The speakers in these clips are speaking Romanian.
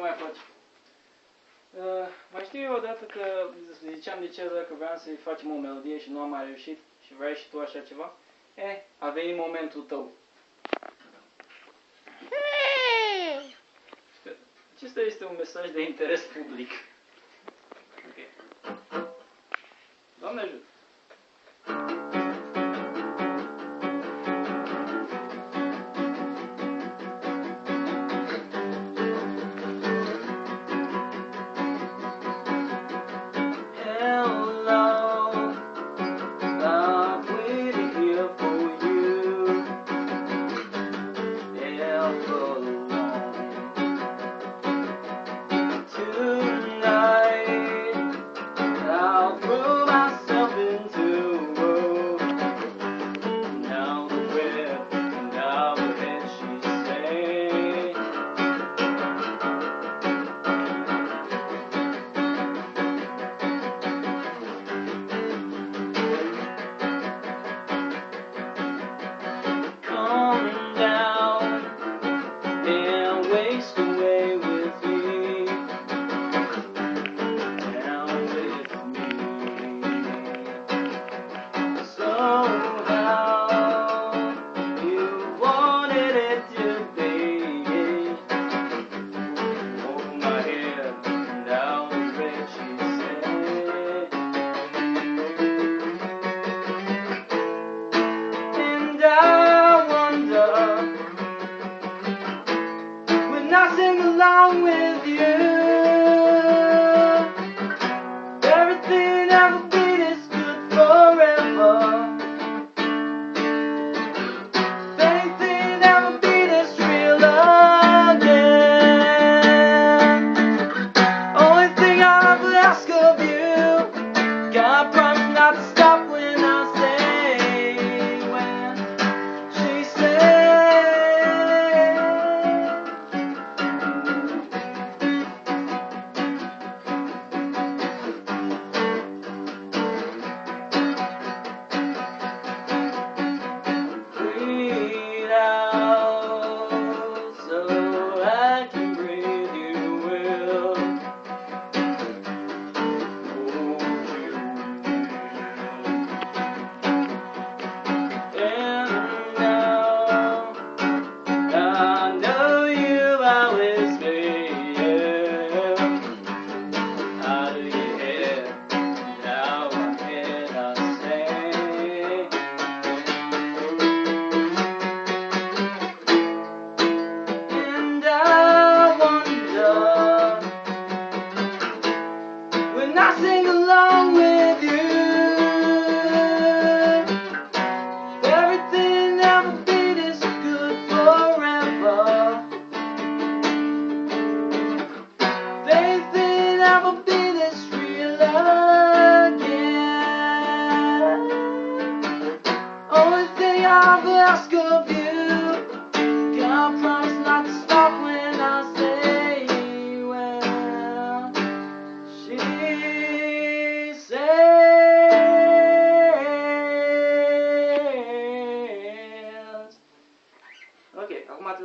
mai faci? Mai știu eu odată că ziceam de Cezar că vreau să-i facem o melodie și nu am mai reușit și vrei și tu așa ceva? A venit momentul tău. Acesta este un mesaj de interes public. Ok. Doamne ajută!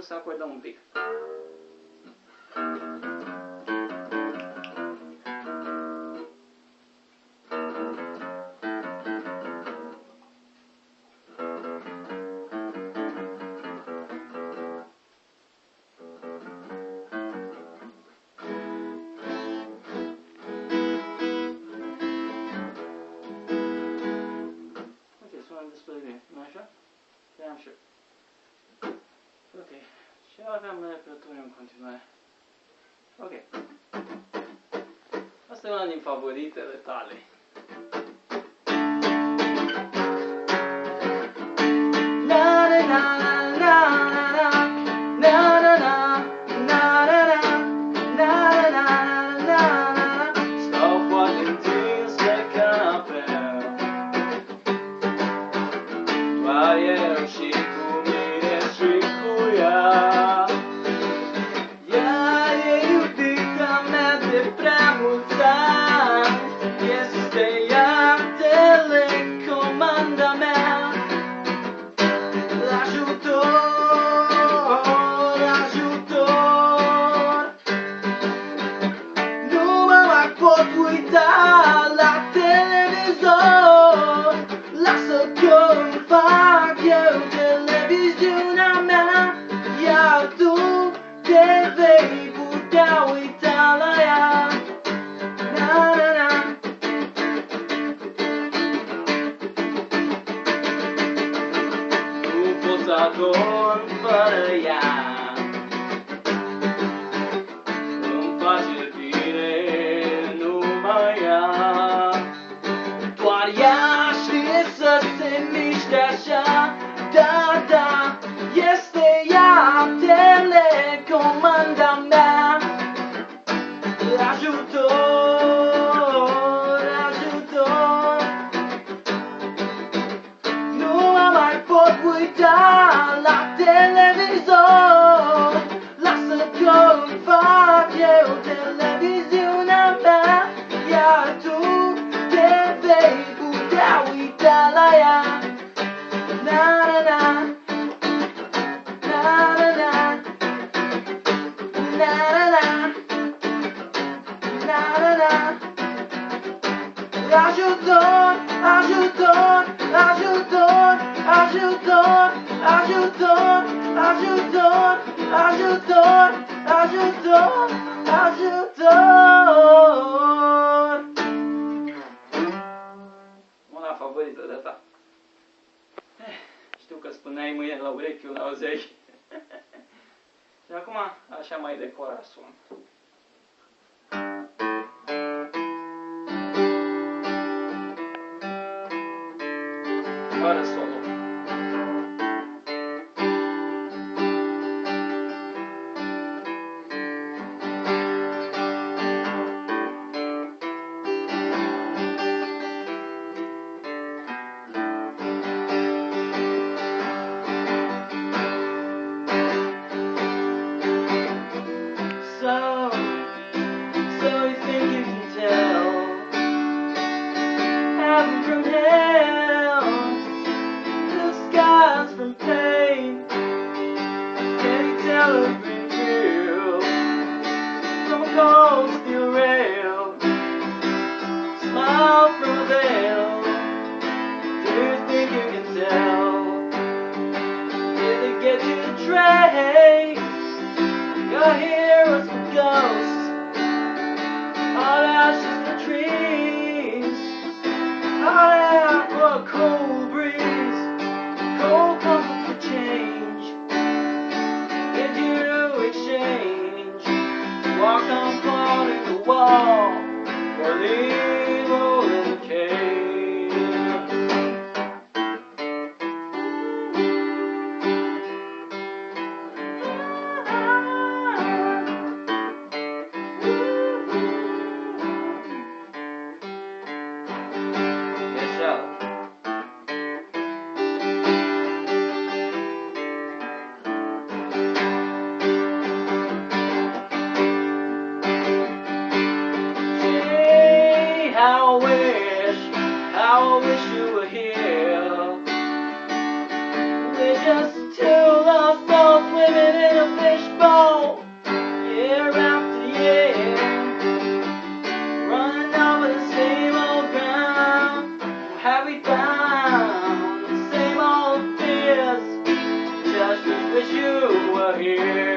Să acordăm un pic. Ok, sună destul de bine, nu așa? Damn sure. Ok. Și aveam repertoriu în continuare. Ok. Asta e una din favoritele tale. Stau foarte întins pe canapea, doar eu și cu mine și cu ea. Ea e iubita mea de prea mulți ani, este ea telecomanda mea. Ajutor, ajutor, să dorm fără ea. Îmi face bine numai ea. Doar ea știe să se miște așa. Da, da, este ea telecomanda mea. Ajutor, ajutor, nu mă mai pot uita la televizor. Lasă că îmi fac eu televiziunea mea, iar tu te vei putea uita la ea. Na na na, na na na, na na na, na na na. Ajutor, ajutor, ajutor, ajutor, ajutor, ajutor, ajutor, ajutor, ajutor. Una favorită de ta. Știu că spuneai mâine la urechi, un auzeai. Și acum așa mai decora sun. Fără solo. So you think you can tell heaven from hell, the skies from pain? Can you tell a green hill from a cold steel rail? Smile from a veil. Do you think you can tell? Did they get you to trace your heroes for ghosts? All ashes for trees, all out for a cold breeze, cold comfort for change. Did you exchange? Walk on falling the wall, or leave all in the cave? How I wish you were here. We're just two lost souls swimming in a fishbowl, year after year, running over the same old ground. Have we found the same old fears? Just wish you were here.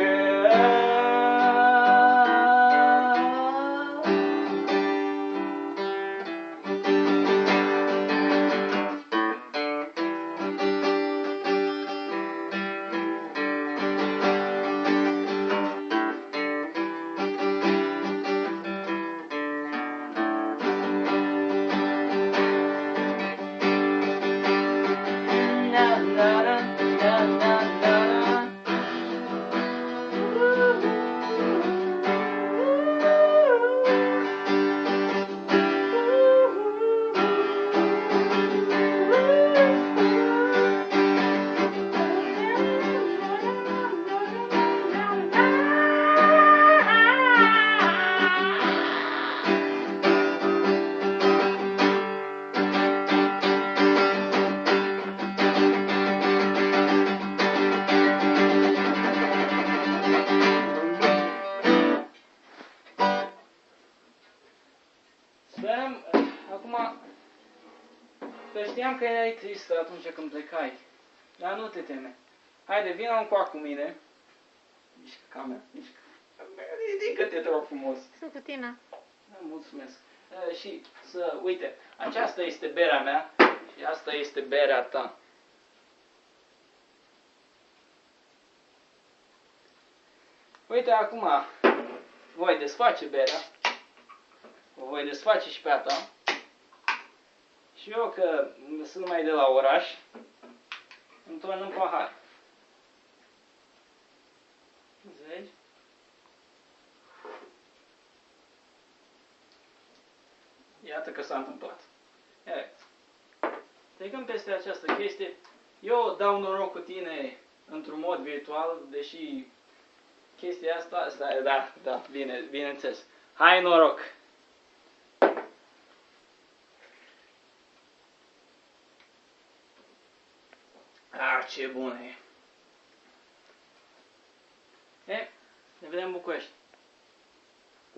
Că știam că erai tristă atunci când plecai. Dar nu te teme. Haide, vină încoa cu mine. Mișcă camera, mișcă. Ridică-te, te rog frumos. Sunt cu tine. Da, mulțumesc. Și să, uite, aceasta este berea mea și asta este berea ta. Uite, acum voi desface berea. O voi desface și pe a ta. Și eu, că sunt mai de la oraș, îmi torn în pahar. Înțelegi? Iată că s-a întâmplat. Ia, trecând peste această chestie, eu dau noroc cu tine într-un mod virtual, deși chestia asta, da, bineînțeles. Hai noroc! Ce bună e! Ne vedem în București.